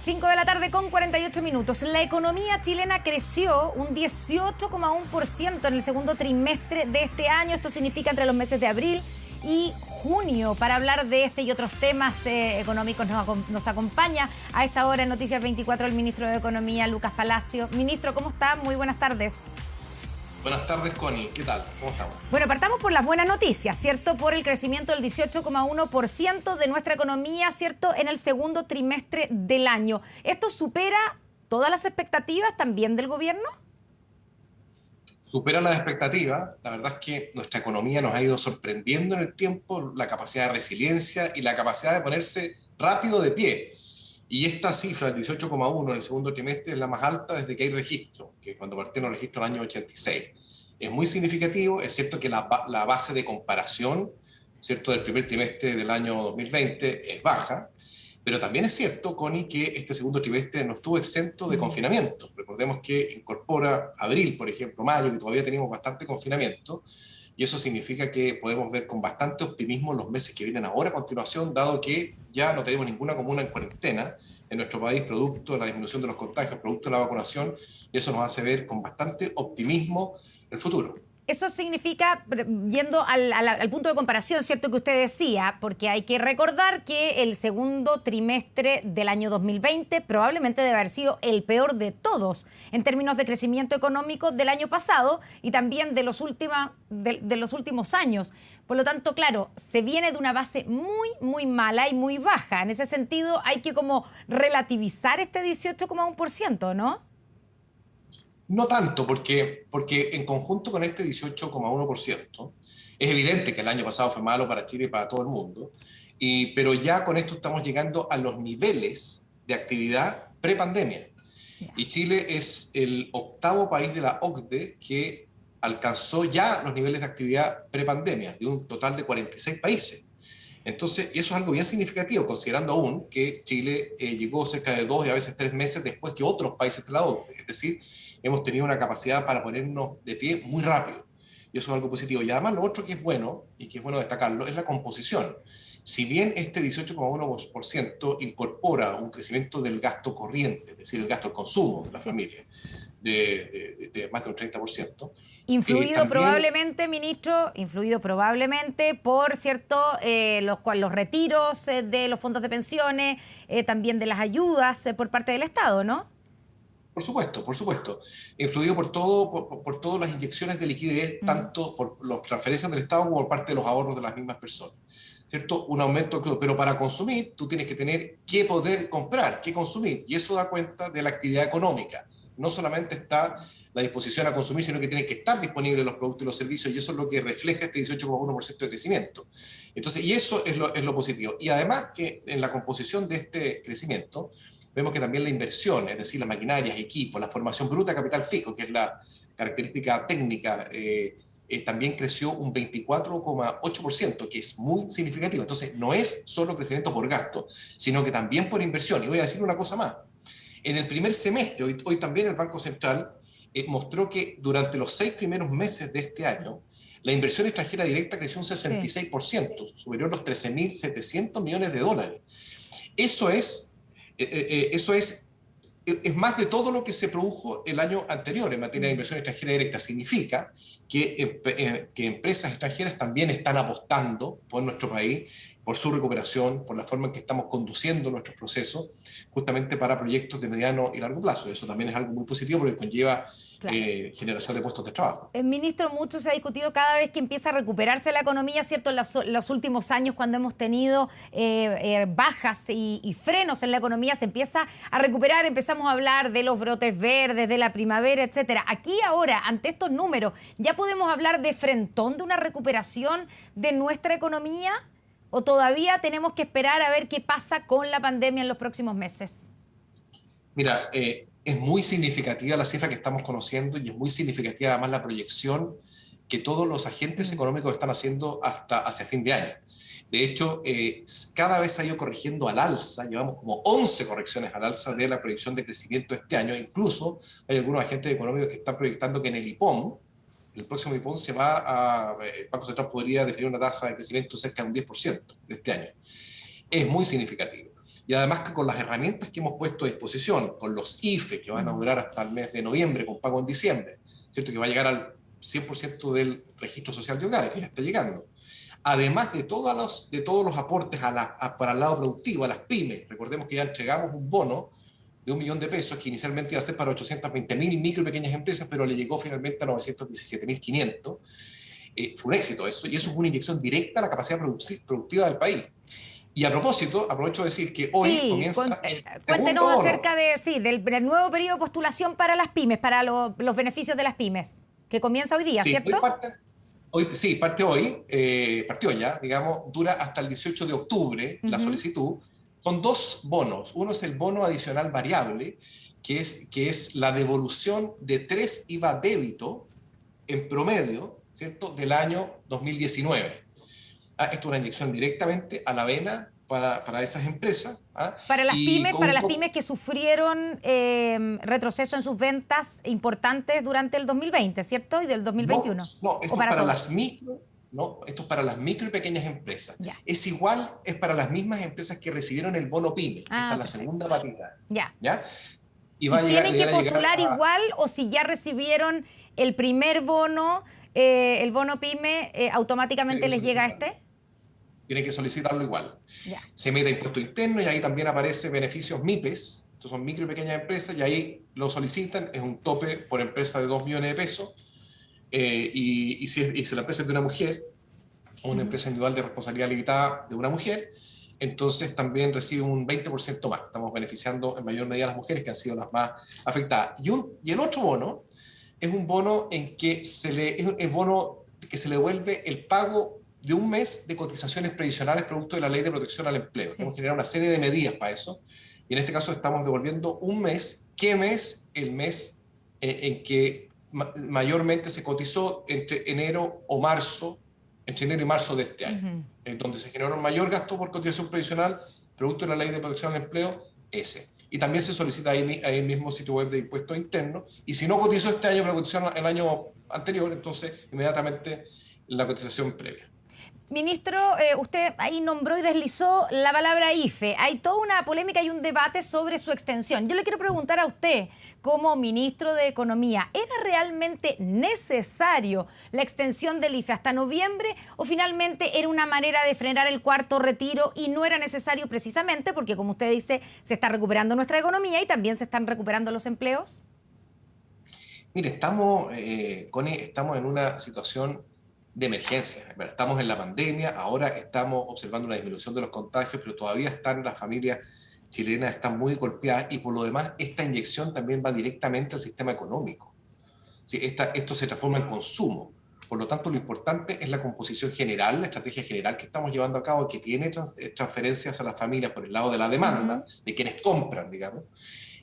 5 de la tarde con 48 minutos. La economía chilena creció un 18,1% en el segundo trimestre de este año. Esto significa entre los meses de abril y junio. Para hablar de este y otros temas económicos nos acompaña a esta hora en Noticias 24 el ministro de Economía, Lucas Palacio. Ministro, ¿cómo está? Muy buenas tardes. Buenas tardes, Connie. ¿Qué tal? ¿Cómo estamos? Bueno, partamos por las buenas noticias, ¿cierto? Por el crecimiento del 18,1% de nuestra economía, ¿cierto? En el segundo trimestre del año. ¿Esto supera todas las expectativas también del gobierno? Supera las expectativas. La verdad es que nuestra economía nos ha ido sorprendiendo en el tiempo, la capacidad de resiliencia y la capacidad de ponerse rápido de pie. Y esta cifra, el 18,1 en el segundo trimestre, es la más alta desde que hay registro, que cuando partieron los registros en el año 86. Es muy significativo, es cierto que la base de comparación, ¿cierto?, del primer trimestre del año 2020 es baja, pero también es cierto, Connie, que este segundo trimestre no estuvo exento de confinamiento. Recordemos que incorpora abril, por ejemplo, mayo, que todavía teníamos bastante confinamiento, y eso significa que podemos ver con bastante optimismo los meses que vienen ahora a continuación, dado que ya no tenemos ninguna comuna en cuarentena en nuestro país, producto de la disminución de los contagios, producto de la vacunación, y eso nos hace ver con bastante optimismo el futuro. Eso significa, yendo al punto de comparación, ¿cierto?, que usted decía, porque hay que recordar que el segundo trimestre del año 2020 probablemente debe haber sido el peor de todos en términos de crecimiento económico del año pasado y también de los últimos años. Por lo tanto, claro, se viene de una base muy mala y muy baja. En ese sentido, hay que como relativizar este 18,1%, ¿no? No tanto, porque en conjunto con este 18,1%, es evidente que el año pasado fue malo para Chile y para todo el mundo, pero ya con esto estamos llegando a los niveles de actividad prepandemia. Y Chile es el octavo país de la OCDE que alcanzó ya los niveles de actividad prepandemia, de un total de 46 países. Entonces, eso es algo bien significativo, considerando aún que Chile llegó cerca de 2 y a veces 3 meses después que otros países de la OCDE. Es decir, hemos tenido una capacidad para ponernos de pie muy rápido. Y eso es algo positivo. Y además lo otro que es bueno, y que es bueno destacarlo, es la composición. Si bien este 18,1% incorpora un crecimiento del gasto corriente, es decir, el gasto del consumo de las familias, de más de un 30%. Influido También, probablemente, ministro, influido probablemente por, ¿cierto?, los retiros de los fondos de pensiones, también de las ayudas por parte del Estado, ¿no? por supuesto. Influido por todas las inyecciones de liquidez, tanto por las transferencias del Estado como por parte de los ahorros de las mismas personas. ¿Cierto? Un aumento, pero para consumir tú tienes que tener que poder comprar, que consumir, y eso da cuenta de la actividad económica. No solamente está la disposición a consumir, sino que tienen que estar disponibles los productos y los servicios, y eso es lo que refleja este 18,1% de crecimiento. Entonces, y eso es lo positivo. Y además que en la composición de este crecimiento, vemos que también la inversión, es decir, las maquinarias, equipos, la formación bruta de capital fijo, que es la característica técnica, también creció un 24,8%, que es muy significativo. Entonces, no es solo crecimiento por gasto, sino que también por inversión. Y voy a decir una cosa más. En el primer semestre, hoy también el Banco Central mostró que durante los 6 primeros meses de este año, la inversión extranjera directa creció un 66%, superior a los 13.700 millones de dólares. Eso es más de todo lo que se produjo el año anterior en materia de inversión extranjera directa. Significa que empresas extranjeras también están apostando por nuestro país, por su recuperación, por la forma en que estamos conduciendo nuestros procesos, justamente para proyectos de mediano y largo plazo. Eso también es algo muy positivo porque conlleva generación de puestos de trabajo. Ministro, mucho se ha discutido cada vez que empieza a recuperarse la economía, ¿cierto? En los últimos años, cuando hemos tenido bajas y frenos en la economía, se empieza a recuperar, empezamos a hablar de los brotes verdes, de la primavera, etcétera. Aquí ahora, ante estos números, ¿ya podemos hablar de frentón de una recuperación de nuestra economía? ¿O todavía tenemos que esperar a ver qué pasa con la pandemia en los próximos meses? Mira, es muy significativa la cifra que estamos conociendo y es muy significativa además la proyección que todos los agentes económicos están haciendo hasta hacia fin de año. De hecho, cada vez ha ido corrigiendo al alza, llevamos como 11 correcciones al alza de la proyección de crecimiento este año. Incluso hay algunos agentes económicos que están proyectando que en el IPOM, el próximo IPOM el Banco Central podría definir una tasa de crecimiento cerca de un 10% de este año. Es muy significativo. y además que con las herramientas que hemos puesto a disposición, con los IFE que van a durar hasta el mes de noviembre con pago en diciembre, ¿cierto? Que va a llegar al 100% del registro social de hogares, que ya está llegando. Además de todos los aportes para el lado productivo, a las pymes. Recordemos que ya entregamos un bono de $1.000.000 que inicialmente iba a ser para 820.000 micro y pequeñas empresas, pero le llegó finalmente a 917.500. Fue un éxito eso, y eso es una inyección directa a la capacidad productiva del país. Y a propósito, aprovecho de decir que hoy comienza el cuéntenos segundo acerca del nuevo periodo de postulación para las pymes, para los beneficios de las pymes, que comienza hoy día, sí, ¿cierto? Parte hoy, partió ya, digamos, dura hasta el 18 de octubre la solicitud. Son dos bonos. Uno es el bono adicional variable, que es la devolución de 3 IVA débito en promedio, ¿cierto?, del año 2019. Esto es una inyección directamente a la vena para esas empresas. Para las pymes que sufrieron retroceso en sus ventas importantes durante el 2020, ¿cierto? Y del 2021. No, esto es para las micro y pequeñas empresas. Ya. Es para las mismas empresas que recibieron el bono PYME. Esta es la segunda patita. Ya. Y ¿Tienen que postular igual o si ya recibieron el primer bono, el bono PYME, automáticamente les llega este? Tienen que solicitarlo igual. Ya. Se mete impuesto interno y ahí también aparece beneficios MIPES, estos son micro y pequeñas empresas, y ahí lo solicitan, es un tope por empresa de $2.000.000, y si la empresa es de una mujer, o una empresa individual de responsabilidad limitada de una mujer, entonces también recibe un 20% más. Estamos beneficiando en mayor medida a las mujeres que han sido las más afectadas. Y el otro bono es un bono en que es el bono que se le devuelve el pago de un mes de cotizaciones previsionales producto de la Ley de Protección al Empleo. Sí. Hemos generado una serie de medidas para eso, y en este caso estamos devolviendo un mes. ¿Qué mes? El mes en que mayormente se cotizó entre enero y marzo de este año, donde se generó un mayor gasto por cotización previsional producto de la Ley de Protección al Empleo, ese. Y también se solicita ahí el mismo sitio web de impuestos internos, y si no cotizó este año, pero cotizó el año anterior, entonces inmediatamente la cotización previa. Ministro, usted ahí nombró y deslizó la palabra IFE. Hay toda una polémica y un debate sobre su extensión. Yo le quiero preguntar a usted, como ministro de Economía, ¿era realmente necesario la extensión del IFE hasta noviembre o finalmente era una manera de frenar el cuarto retiro y no era necesario precisamente porque, como usted dice, se está recuperando nuestra economía y también se están recuperando los empleos? Mire, estamos en una situación de emergencia. Estamos en la pandemia, ahora estamos observando una disminución de los contagios, pero todavía las familias chilenas están muy golpeadas, y por lo demás esta inyección también va directamente al sistema económico. ¿Sí? Esto se transforma en consumo. Por lo tanto, lo importante es la composición general, la estrategia general que estamos llevando a cabo, que tiene transferencias a las familias por el lado de la demanda, de quienes compran, digamos,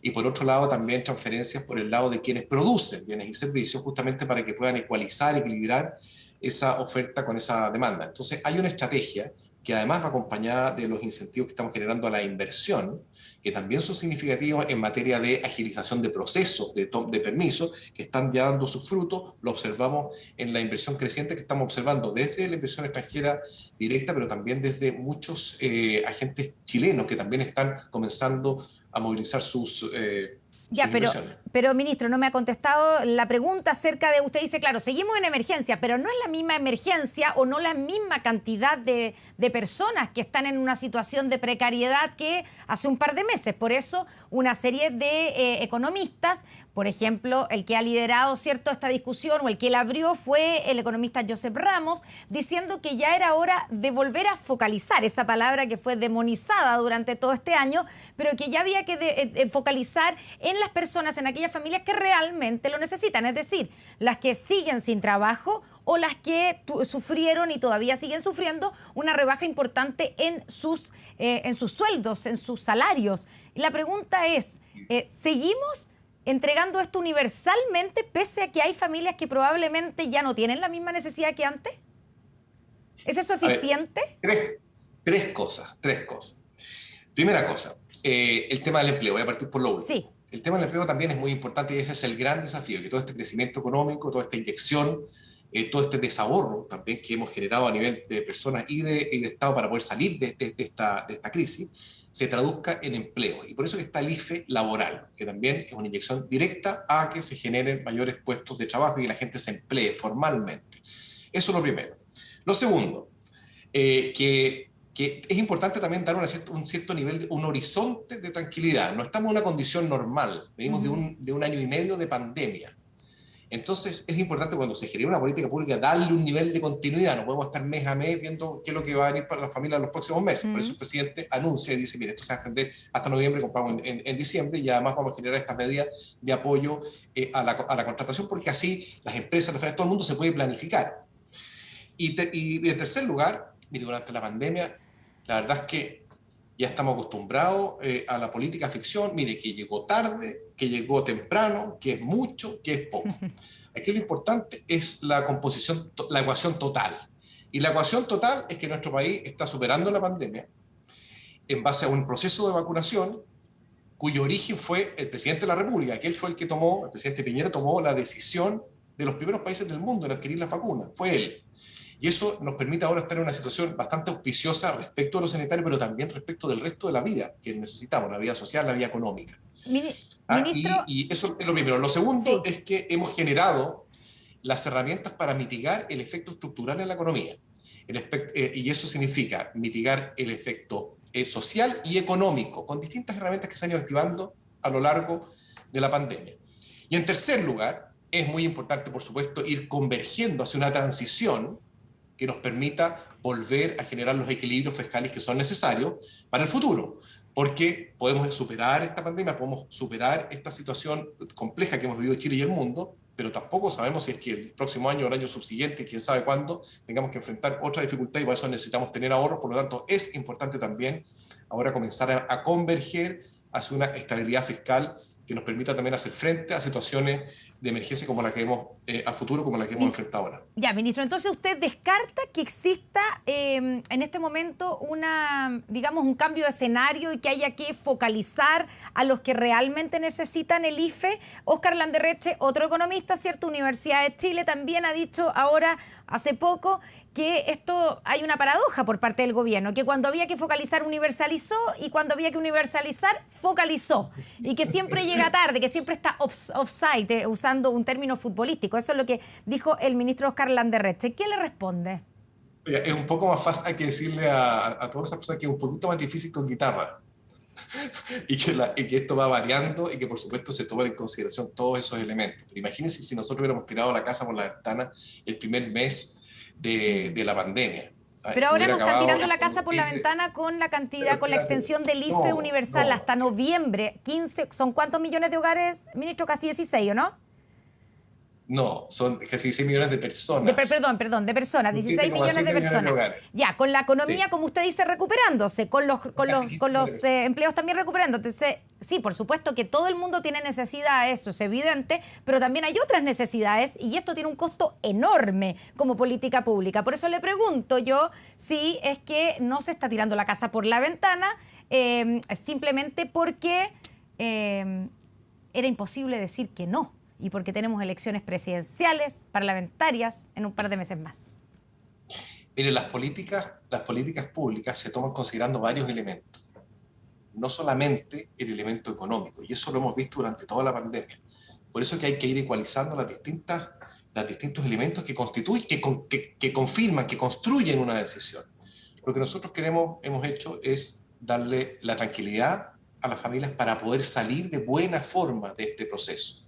y por otro lado también transferencias por el lado de quienes producen bienes y servicios, justamente para que puedan equilibrar esa oferta con esa demanda. Entonces hay una estrategia que además va acompañada de los incentivos que estamos generando a la inversión, que también son significativos en materia de agilización de procesos, de permisos, que están ya dando sus frutos. Lo observamos en la inversión creciente que estamos observando desde la inversión extranjera directa, pero también desde muchos agentes chilenos que también están comenzando a movilizar sus pero ministro, no me ha contestado la pregunta acerca de, usted dice, claro, seguimos en emergencia, pero no es la misma emergencia o no la misma cantidad de personas que están en una situación de precariedad que hace un par de meses. Por eso una serie de economistas, por ejemplo, el que ha liderado, ¿cierto?, esta discusión, o el que la abrió, fue el economista Joseph Ramos, diciendo que ya era hora de volver a focalizar esa palabra que fue demonizada durante todo este año, pero que ya había que focalizar en las personas, en aquellas familias que realmente lo necesitan, es decir, las que siguen sin trabajo o las que sufrieron y todavía siguen sufriendo una rebaja importante en sus sueldos, en sus salarios. Y la pregunta es, ¿seguimos entregando esto universalmente pese a que hay familias que probablemente ya no tienen la misma necesidad que antes? ¿Es eso eficiente? Tres cosas. Primera cosa, el tema del empleo. Voy a partir por lo último. Sí. El tema del empleo también es muy importante, y ese es el gran desafío, que todo este crecimiento económico, toda esta inyección, todo este desahorro también que hemos generado a nivel de personas y de Estado para poder salir de esta crisis, se traduzca en empleo. Y por eso que está el IFE laboral, que también es una inyección directa a que se generen mayores puestos de trabajo y que la gente se emplee formalmente. Eso es lo primero. Lo segundo, que es importante también dar un cierto nivel, un horizonte de tranquilidad. No estamos en una condición normal, venimos de un año y medio de pandemia. Entonces es importante cuando se genera una política pública darle un nivel de continuidad. No podemos estar mes a mes viendo qué es lo que va a venir para la familia en los próximos meses. Por eso el presidente anuncia y dice, mire, esto se va a extender hasta noviembre con pago en diciembre, y además vamos a generar estas medidas de apoyo a la contratación, porque así las empresas, todo el mundo se puede planificar. Y en tercer lugar, mire, durante la pandemia, la verdad es que ya estamos acostumbrados a la política ficción, mire, que llegó tarde, que llegó temprano, que es mucho, que es poco. Aquí lo importante es la composición, la ecuación total. Y la ecuación total es que nuestro país está superando la pandemia en base a un proceso de vacunación cuyo origen fue el presidente de la República, que él fue el que tomó, el presidente Piñera tomó la decisión de los primeros países del mundo en adquirir las vacunas, fue él. Y eso nos permite ahora estar en una situación bastante auspiciosa respecto de lo sanitario, pero también respecto del resto de la vida que necesitamos, la vida social, la vida económica. Ministro, y eso es lo primero. Lo segundo sí. es que hemos generado las herramientas para mitigar el efecto estructural en la economía. Y eso significa mitigar el efecto social y económico, con distintas herramientas que se han ido activando a lo largo de la pandemia. Y en tercer lugar, es muy importante, por supuesto, ir convergiendo hacia una transición que nos permita volver a generar los equilibrios fiscales que son necesarios para el futuro, porque podemos superar esta pandemia, podemos superar esta situación compleja que hemos vivido Chile y el mundo, pero tampoco sabemos si es que el próximo año o el año subsiguiente, quién sabe cuándo, tengamos que enfrentar otra dificultad, y por eso necesitamos tener ahorros. Por lo tanto, es importante también ahora comenzar a converger hacia una estabilidad fiscal que nos permita también hacer frente a situaciones de emergencia como la que hemos a futuro, como la que hemos enfrentado ahora. Ya, ministro, entonces usted descarta que exista en este momento digamos, un cambio de escenario y que haya que focalizar a los que realmente necesitan el IFE. Óscar Landerreche, otro economista, ¿cierto? Universidad de Chile, también ha dicho ahora, hace poco, que hay una paradoja por parte del gobierno, que cuando había que focalizar universalizó y cuando había que universalizar focalizó, y que siempre llega tarde, que siempre está offside, usando un término futbolístico. Eso es lo que dijo el ministro Óscar Landerreche. ¿Qué le responde? Es un poco más fácil, hay que decirle a todas esas personas que es un poquito más difícil con guitarra y que esto va variando y que por supuesto se toman en consideración todos esos elementos. Pero imagínense si nosotros hubiéramos tirado la casa por la ventana el primer mes de la pandemia. Pero ahora no están tirando la casa por la ventana con la cantidad, con la extensión del IFE universal hasta noviembre. 15, ¿son cuántos millones de hogares, ministro? Casi 16, ¿o no? No, son casi 16 millones de personas. Perdón, de personas, 16 millones de personas. Ya, con la economía, como usted dice, recuperándose, con los empleos también recuperando. Entonces, sí, por supuesto que todo el mundo tiene necesidad, eso es evidente, pero también hay otras necesidades y esto tiene un costo enorme como política pública. Por eso le pregunto yo si es que no se está tirando la casa por la ventana, simplemente porque era imposible decir que no. Y porque tenemos elecciones presidenciales, parlamentarias, en un par de meses más. Mire, las políticas públicas se toman considerando varios elementos, no solamente el elemento económico, y eso lo hemos visto durante toda la pandemia. Por eso que hay que ir ecualizando los distintos elementos que constituyen, que confirman, que construyen una decisión. Lo que nosotros hemos hecho es darle la tranquilidad a las familias para poder salir de buena forma de este proceso.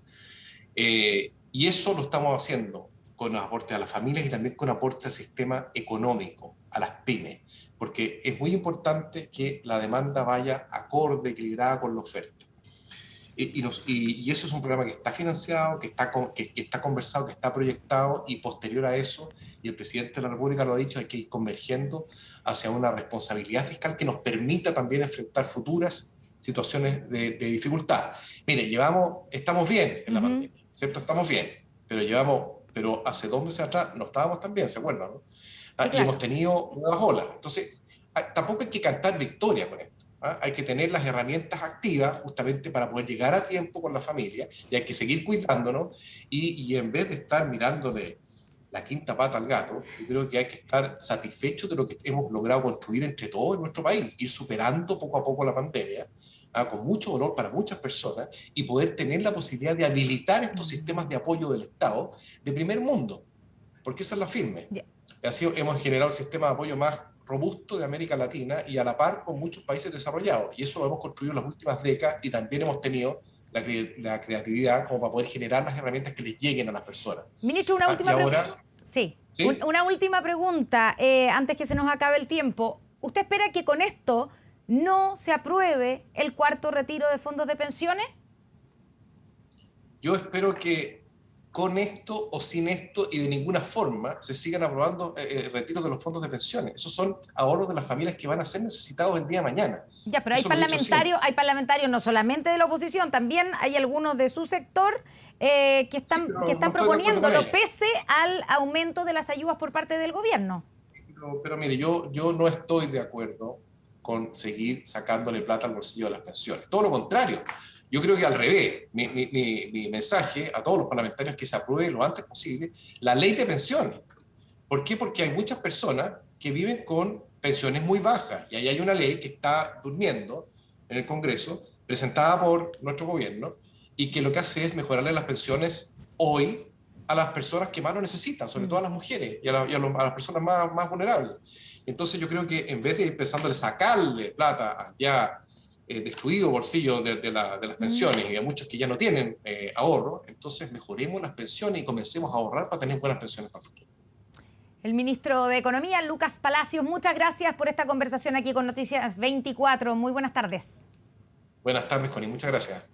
Y eso lo estamos haciendo con aportes a las familias y también con aportes al sistema económico, a las pymes, porque es muy importante que la demanda vaya acorde, equilibrada con la oferta. Y eso es un programa que está financiado, que está conversado, que está proyectado, y posterior a eso, y el presidente de la República lo ha dicho, hay que ir convergiendo hacia una responsabilidad fiscal que nos permita también enfrentar futuras situaciones de dificultad. Mire, estamos bien en la pandemia, ¿cierto? Estamos bien, pero hace 2 meses atrás no estábamos tan bien, ¿se acuerdan? ¿No? Sí, claro. Y hemos tenido nuevas olas. Entonces, tampoco hay que cantar victoria con esto. Hay que tener las herramientas activas justamente para poder llegar a tiempo con la familia, y hay que seguir cuidándonos, y en vez de estar mirándole la quinta pata al gato. Yo creo que hay que estar satisfechos de lo que hemos logrado construir entre todos en nuestro país, ir superando poco a poco la pandemia, con mucho dolor para muchas personas, y poder tener la posibilidad de habilitar estos sistemas de apoyo del Estado de primer mundo, porque esa es la firme. Ya. Así hemos generado el sistema de apoyo más robusto de América Latina y a la par con muchos países desarrollados. Y eso lo hemos construido en las últimas décadas y también hemos tenido la creatividad como para poder generar las herramientas que les lleguen a las personas. Ministro, una última pregunta. Sí, ¿sí? Una última pregunta, antes que se nos acabe el tiempo. ¿Usted espera que con esto no se apruebe el cuarto retiro de fondos de pensiones? Yo espero que con esto o sin esto y de ninguna forma se sigan aprobando retiros de los fondos de pensiones. Esos son ahorros de las familias que van a ser necesitados el día de mañana. Ya, pero Eso lo he dicho siempre. hay parlamentarios no solamente de la oposición, también hay algunos de su sector que están, Sí, que están no estoy de acuerdo con proponiéndolo ellos. pese al aumento de las ayudas por parte del gobierno. Pero mire, yo no estoy de acuerdo con seguir sacándole plata al bolsillo de las pensiones. Todo lo contrario. Yo creo que al revés, mi mensaje a todos los parlamentarios es que se apruebe lo antes posible la ley de pensiones. ¿Por qué? Porque hay muchas personas que viven con pensiones muy bajas y ahí hay una ley que está durmiendo en el Congreso, presentada por nuestro gobierno, y que lo que hace es mejorarle las pensiones hoy a las personas que más lo necesitan, sobre todo a las mujeres y a las personas más vulnerables. Entonces yo creo que en vez de ir pensando en sacarle plata al ya destruido bolsillo de las pensiones y a muchos que ya no tienen ahorro, entonces mejoremos las pensiones y comencemos a ahorrar para tener buenas pensiones para el futuro. El ministro de Economía, Lucas Palacios, muchas gracias por esta conversación aquí con Noticias 24. Muy buenas tardes. Buenas tardes, Connie. Muchas gracias.